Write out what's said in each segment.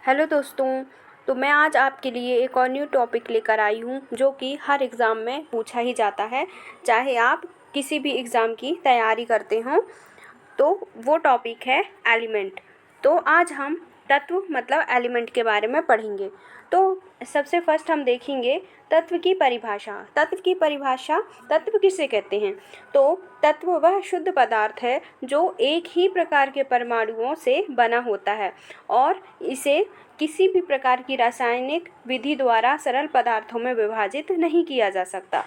Hello दोस्तों। तो मैं आज आपके लिए एक और न्यू टॉपिक लेकर आई हूँ जो कि हर एग्ज़ाम में पूछा ही जाता है, चाहे आप किसी भी एग्ज़ाम की तैयारी करते हों। तो वो टॉपिक है एलिमेंट। तो आज हम तत्व मतलब एलिमेंट के बारे में पढ़ेंगे। तो सबसे फर्स्ट हम देखेंगे तत्व की परिभाषा। तत्व की परिभाषा, तत्व किसे कहते हैं? तो तत्व वह शुद्ध पदार्थ है जो एक ही प्रकार के परमाणुओं से बना होता है और इसे किसी भी प्रकार की रासायनिक विधि द्वारा सरल पदार्थों में विभाजित नहीं किया जा सकता।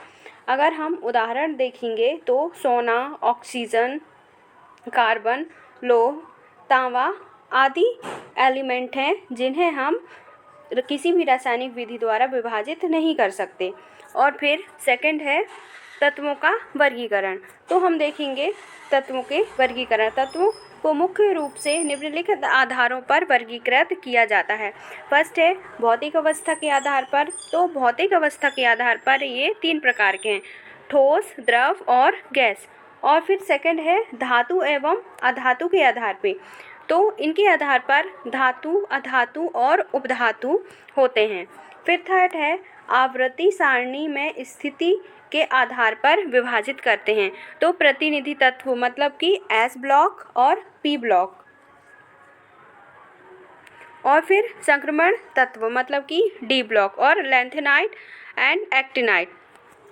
अगर हम उदाहरण देखेंगे तो सोना, ऑक्सीजन, कार्बन, लौह, तांबा आदि एलिमेंट हैं जिन्हें हम किसी भी रासायनिक विधि द्वारा विभाजित नहीं कर सकते। और फिर सेकंड है तत्वों का वर्गीकरण। तो हम देखेंगे तत्वों के वर्गीकरण। तत्वों को मुख्य रूप से निम्नलिखित आधारों पर वर्गीकृत किया जाता है। फर्स्ट है भौतिक अवस्था के आधार पर। तो भौतिक अवस्था के आधार पर ये 3 प्रकार के हैं: ठोस, द्रव और गैस। और फिर सेकंड है धातु एवं अधातु के आधार पे। तो इनके आधार पर धातु, अधातु और उपधातु होते हैं। फिर थर्ड है आवृत्ति सारणी में स्थिति के आधार पर विभाजित करते हैं। तो प्रतिनिधि तत्व मतलब कि एस ब्लॉक और पी ब्लॉक। और फिर संक्रमण तत्व मतलब कि डी ब्लॉक और लैंथेनाइट एंड एक्टिनाइट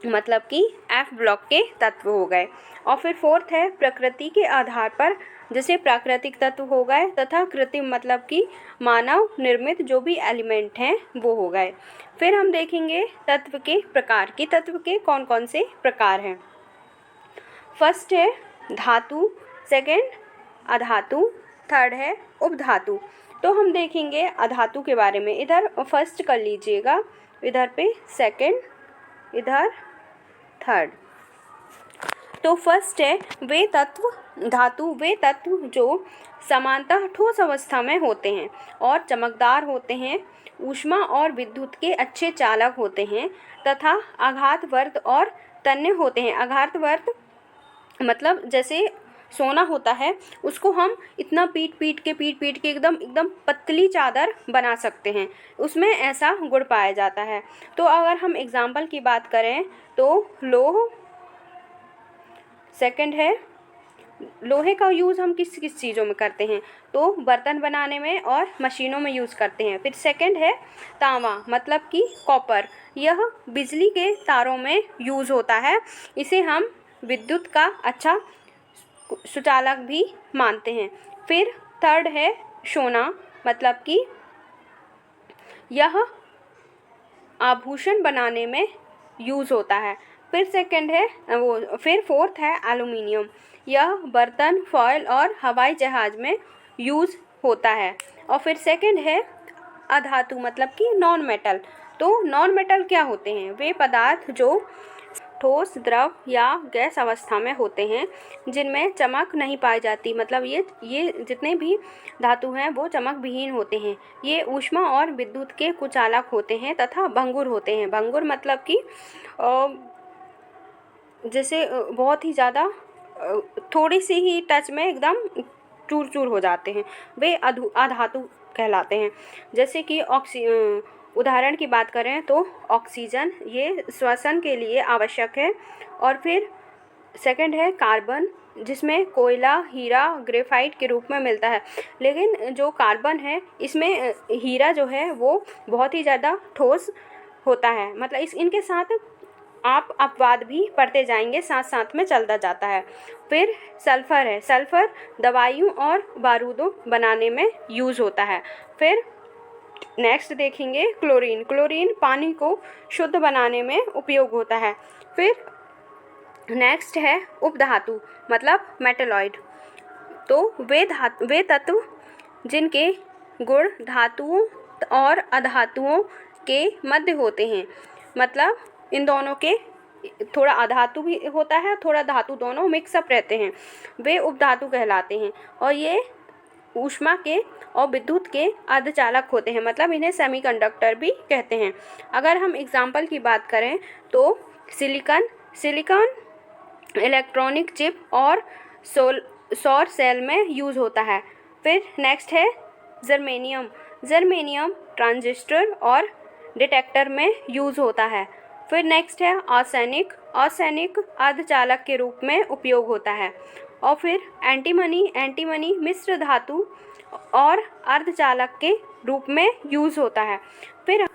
मतलब कि एफ ब्लॉक के तत्व हो गए। और फिर फोर्थ है प्रकृति के आधार पर, जैसे प्राकृतिक तत्व हो गए, तथा कृत्रिम मतलब कि मानव निर्मित जो भी एलिमेंट हैं वो हो गए। फिर हम देखेंगे तत्व के प्रकार कि तत्व के कौन कौन से प्रकार हैं। फर्स्ट है धातु, सेकंड अधातु, थर्ड है उपधातु। तो हम देखेंगे अधातु के बारे में। इधर फर्स्ट कर लीजिएगा, इधर पे सेकंड, इधर थर्ड। तो फर्स्ट है वे तत्व धातु, वे तत्व जो समानतः ठोस अवस्था में होते हैं और चमकदार होते हैं, ऊष्मा और विद्युत के अच्छे चालक होते हैं तथा आघातवर्त और तन्य होते हैं। आघातवर्त मतलब जैसे सोना होता है, उसको हम इतना पीट पीट के एकदम पतली चादर बना सकते हैं, उसमें ऐसा गुण पाया जाता है। तो अगर हम एग्जाम्पल की बात करें तो लौह, सेकंड है लोहे का यूज़ हम किस किस चीज़ों में करते हैं? तो बर्तन बनाने में और मशीनों में यूज़ करते हैं। फिर सेकंड है तांबा मतलब कि कॉपर, यह बिजली के तारों में यूज़ होता है, इसे हम विद्युत का अच्छा सुचालक भी मानते हैं। फिर थर्ड है सोना मतलब कि यह आभूषण बनाने में यूज़ होता है। फिर सेकंड है फिर फोर्थ है एल्युमिनियम, यह बर्तन, फॉयल और हवाई जहाज़ में यूज़ होता है। और फिर सेकंड है अधातु मतलब कि नॉन मेटल। तो नॉन मेटल क्या होते हैं? वे पदार्थ जो ठोस, द्रव या गैस अवस्था में होते हैं, जिनमें चमक नहीं पाई जाती, मतलब ये जितने भी धातु हैं वो चमक विहीन होते हैं। ये ऊष्मा और विद्युत के कुचालक होते हैं तथा भंगुर होते हैं। भंगुर मतलब कि जैसे बहुत ही ज़्यादा थोड़ी सी ही टच में एकदम चूर चूर हो जाते हैं, वे अधातु कहलाते हैं। जैसे कि उदाहरण की बात करें तो ऑक्सीजन, ये श्वसन के लिए आवश्यक है। और फिर सेकंड है कार्बन, जिसमें कोयला, हीरा, ग्रेफाइट के रूप में मिलता है। लेकिन जो कार्बन है इसमें हीरा जो है वो बहुत ही ज़्यादा ठोस होता है, मतलब इनके साथ आप अपवाद भी पढ़ते जाएंगे, साथ साथ में चलता जाता है। फिर सल्फ़र है, सल्फ़र दवाइयों और बारूदों बनाने में यूज़ होता है। फिर नेक्स्ट देखेंगे क्लोरीन, क्लोरीन पानी को शुद्ध बनाने में उपयोग होता है। फिर नेक्स्ट है उपधातु मतलब मेटलॉइड। तो वे तत्व जिनके गुण धातुओं और अधातुओं के मध्य होते हैं, मतलब इन दोनों के थोड़ा अधातु भी होता है, थोड़ा धातु, दोनों मिक्सअप रहते हैं, वे उपधातु कहलाते हैं। और ये ऊष्मा के और विद्युत के अर्धचालक होते हैं, मतलब इन्हें सेमीकंडक्टर भी कहते हैं। अगर हम एग्जाम्पल की बात करें तो सिलिकॉन इलेक्ट्रॉनिक चिप और सौर सेल में यूज़ होता है। फिर नेक्स्ट है जर्मेनियम, जर्मेनियम ट्रांजिस्टर और डिटेक्टर में यूज़ होता है। फिर नेक्स्ट है आर्सेनिक। आर्सेनिक अर्धचालक के रूप में उपयोग होता है। और फिर एंटीमनी मिश्र धातु और अर्धचालक के रूप में यूज़ होता है। फिर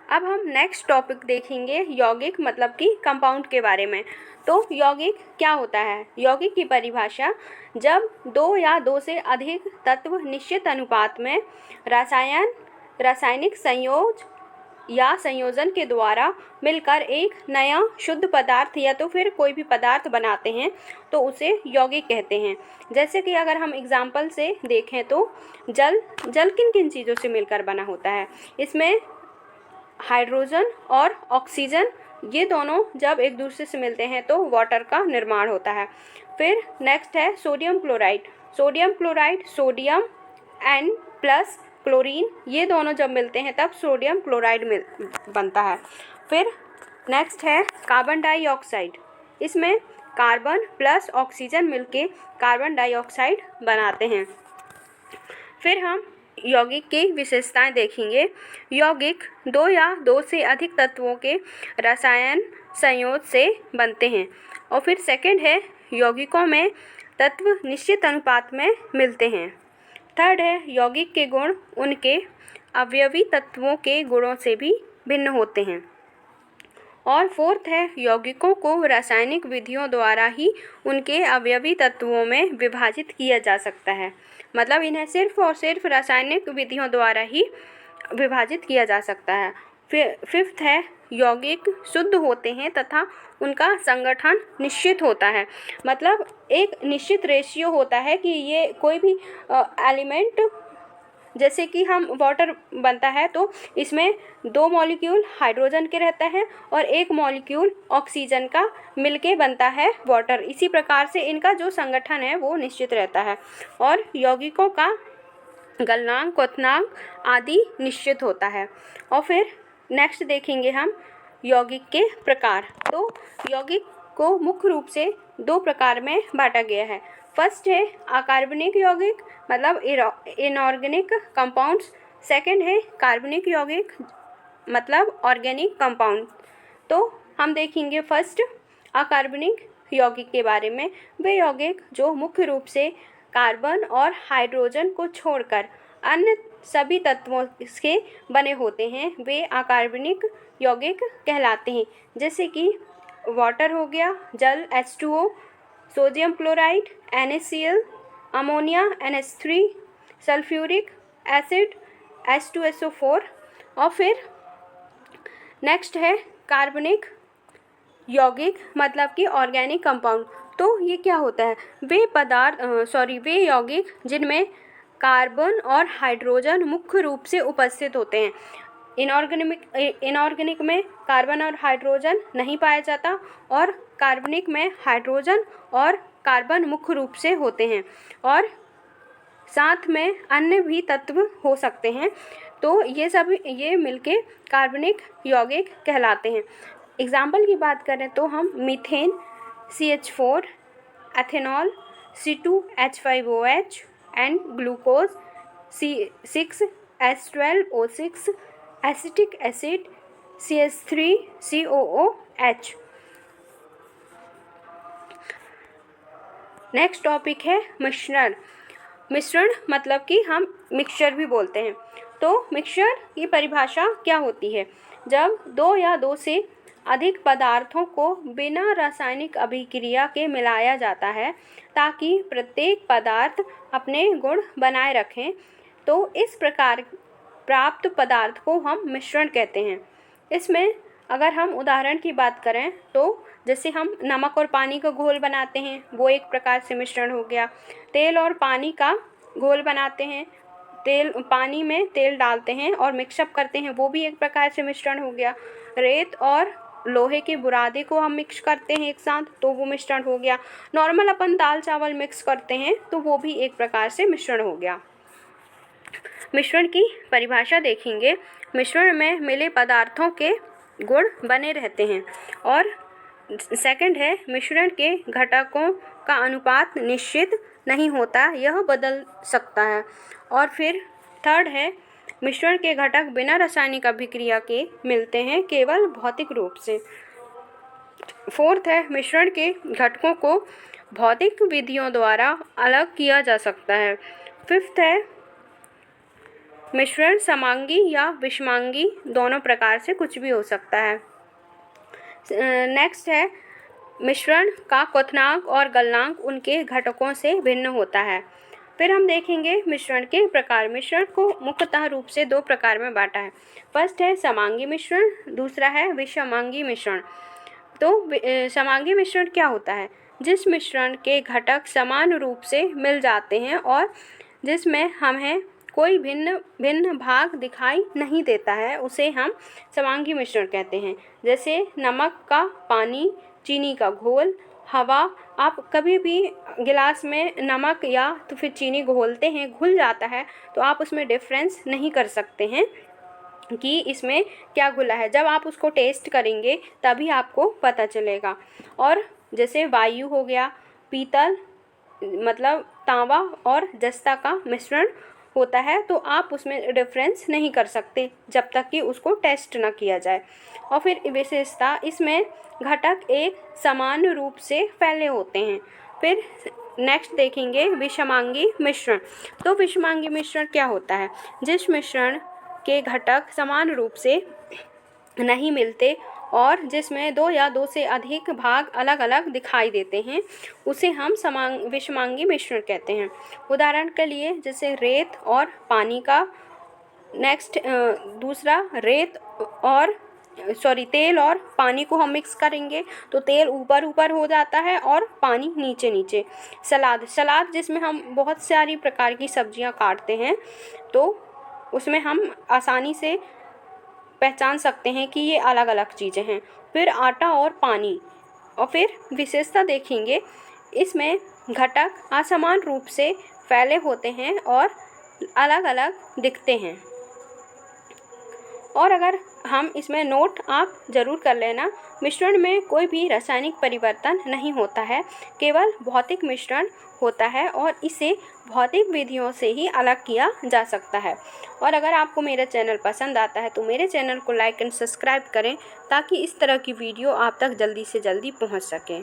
अब हम नेक्स्ट टॉपिक देखेंगे यौगिक मतलब कि कंपाउंड के बारे में। तो यौगिक क्या होता है? यौगिक की परिभाषा, जब दो या दो से अधिक तत्व निश्चित अनुपात में रासायनिक संयोज या संयोजन के द्वारा मिलकर एक नया शुद्ध पदार्थ या तो फिर कोई भी पदार्थ बनाते हैं तो उसे यौगिक कहते हैं। जैसे कि अगर हम एग्जाम्पल से देखें तो जल किन किन चीज़ों से मिलकर बना होता है? इसमें हाइड्रोजन और ऑक्सीजन, ये दोनों जब एक दूसरे से मिलते हैं तो वाटर का निर्माण होता है। फिर नेक्स्ट है sodium chloride. Sodium N plus chlorine, ये दोनों जब मिलते हैं तब सोडियम क्लोराइड बनता है। फिर नेक्स्ट है कार्बन डाइऑक्साइड। इसमें कार्बन प्लस ऑक्सीजन मिलके कार्बन डाइऑक्साइड बनाते हैं। फिर हम यौगिक की विशेषताएं देखेंगे। यौगिक दो या दो से अधिक तत्वों के रसायन संयोज से बनते हैं। और फिर सेकंड है यौगिकों में तत्व निश्चित अनुपात में मिलते हैं। थर्ड है यौगिक के गुण उनके अवयवी तत्वों के गुणों से भी भिन्न होते हैं। और फोर्थ है यौगिकों को रासायनिक विधियों द्वारा ही उनके अवयवी तत्वों में विभाजित किया जा सकता है। मतलब इन्हें सिर्फ और सिर्फ रासायनिक विधियों द्वारा ही विभाजित किया जा सकता है। फिर फिफ्थ है यौगिक शुद्ध होते हैं तथा उनका संगठन निश्चित होता है। मतलब एक निश्चित रेशियो होता है कि ये कोई भी एलिमेंट, जैसे कि हम वाटर बनता है तो इसमें 2 मॉलिक्यूल हाइड्रोजन के रहता है और 1 मॉलिक्यूल ऑक्सीजन का मिलके बनता है वाटर। इसी प्रकार से इनका जो संगठन है वो निश्चित रहता है और यौगिकों का गलनांक, क्वथनांक आदि निश्चित होता है। और फिर नेक्स्ट देखेंगे हम यौगिक के प्रकार। तो यौगिक को मुख्य रूप से 2 प्रकार में बांटा गया है। फर्स्ट है अकार्बनिक यौगिक मतलब इनऑर्गेनिक कंपाउंड्स। सेकंड है कार्बनिक यौगिक मतलब ऑर्गेनिक कंपाउंड। तो हम देखेंगे फर्स्ट अकार्बनिक यौगिक के बारे में। वे यौगिक जो मुख्य रूप से कार्बन और हाइड्रोजन को छोड़कर अन्य सभी तत्वों से बने होते हैं, वे अकार्बनिक यौगिक कहलाते हैं। जैसे कि वाटर हो गया, जल H2O, sodium chloride NaCl, ammonia NH3, sulphuric acid H2SO4। और फिर नेक्स्ट है कार्बनिक यौगिक मतलब कि ऑर्गेनिक कंपाउंड। तो ये क्या होता है? वे यौगिक जिनमें कार्बन और हाइड्रोजन मुख्य रूप से उपस्थित होते हैं। इनऑर्गेनिक में कार्बन और हाइड्रोजन नहीं पाया जाता और कार्बनिक में हाइड्रोजन और कार्बन मुख्य रूप से होते हैं और साथ में अन्य भी तत्व हो सकते हैं। तो ये मिलके कार्बनिक यौगिक कहलाते हैं। एग्जाम्पल की बात करें तो हम methane CH4, ethanol C2H5OH and glucose C6H12O6, acetic acid CH3COOH। Next topic है मिश्रण। मिश्रण मतलब कि हम मिक्सचर भी बोलते हैं। तो मिक्सचर की परिभाषा क्या होती है? जब 2 या 2 से अधिक पदार्थों को बिना रासायनिक अभिक्रिया के मिलाया जाता है ताकि प्रत्येक पदार्थ अपने गुण बनाए रखें, तो इस प्रकार प्राप्त पदार्थ को हम मिश्रण कहते हैं। इसमें अगर हम उदाहरण की बात करें तो जैसे हम नमक और पानी का घोल बनाते हैं, वो एक प्रकार से मिश्रण हो गया। तेल और पानी का घोल बनाते हैं, पानी में तेल डालते हैं और मिक्सअप करते हैं, वो भी एक प्रकार से मिश्रण हो गया। रेत और लोहे के बुरादे को हम मिक्स करते हैं एक साथ, तो वो मिश्रण हो गया। नॉर्मल अपन दाल चावल मिक्स करते हैं तो वो भी एक प्रकार से मिश्रण हो गया। मिश्रण की परिभाषा देखेंगे। मिश्रण में मिले पदार्थों के गुण बने रहते हैं। और सेकंड है मिश्रण के घटकों का अनुपात निश्चित नहीं होता, यह बदल सकता है। और फिर थर्ड है मिश्रण के घटक बिना रासायनिक अभिक्रिया के मिलते हैं केवल भौतिक रूप से। फोर्थ है मिश्रण के घटकों को भौतिक विधियों द्वारा अलग किया जा सकता है। फिफ्थ है मिश्रण समांगी या विषमांगी दोनों प्रकार से कुछ भी हो सकता है। नेक्स्ट है मिश्रण का क्वथनांक और गलनांक उनके घटकों से भिन्न होता है। फिर हम देखेंगे मिश्रण के प्रकार। मिश्रण को मुख्यतः रूप से दो प्रकार में बांटा है। फर्स्ट है समांगी मिश्रण, दूसरा है विषमांगी मिश्रण। तो समांगी मिश्रण क्या होता है? जिस मिश्रण के घटक समान रूप से मिल जाते हैं और जिसमें हमें कोई भिन्न भाग दिखाई नहीं देता है उसे हम समांगी मिश्रण कहते हैं। जैसे नमक का पानी, चीनी का घोल, हवा। आप कभी भी गिलास में नमक या तो फिर चीनी घोलते हैं, घुल जाता है तो आप उसमें डिफरेंस नहीं कर सकते हैं कि इसमें क्या घुला है। जब आप उसको टेस्ट करेंगे तभी आपको पता चलेगा। और जैसे वायु हो गया, पीतल मतलब तांबा और जस्ता का मिश्रण होता है तो आप उसमें डिफरेंस नहीं कर सकते जब तक कि उसको टेस्ट ना किया जाए। और फिर विशेषता, इसमें घटक एक समान रूप से फैले होते हैं। फिर नेक्स्ट देखेंगे विषमांगी मिश्रण। तो विषमांगी मिश्रण क्या होता है? जिस मिश्रण के घटक समान रूप से नहीं मिलते और जिसमें दो या दो से अधिक भाग अलग अलग दिखाई देते हैं उसे हम विषमांगी मिश्रण कहते हैं। उदाहरण के लिए जैसे रेत और पानी का। नेक्स्ट दूसरा तेल और पानी को हम मिक्स करेंगे तो तेल ऊपर ऊपर हो जाता है और पानी नीचे नीचे। सलाद जिसमें हम बहुत सारी प्रकार की सब्जियां काटते हैं तो उसमें हम आसानी से पहचान सकते हैं कि ये अलग अलग चीज़ें हैं। फिर आटा और पानी। और फिर विशेषता देखेंगे, इसमें घटक असमान रूप से फैले होते हैं और अलग अलग दिखते हैं। और अगर हम इसमें नोट आप ज़रूर कर लेना, मिश्रण में कोई भी रासायनिक परिवर्तन नहीं होता है, केवल भौतिक मिश्रण होता है और इसे भौतिक विधियों से ही अलग किया जा सकता है। और अगर आपको मेरा चैनल पसंद आता है तो मेरे चैनल को लाइक एंड सब्सक्राइब करें ताकि इस तरह की वीडियो आप तक जल्दी से जल्दी पहुंच सकें।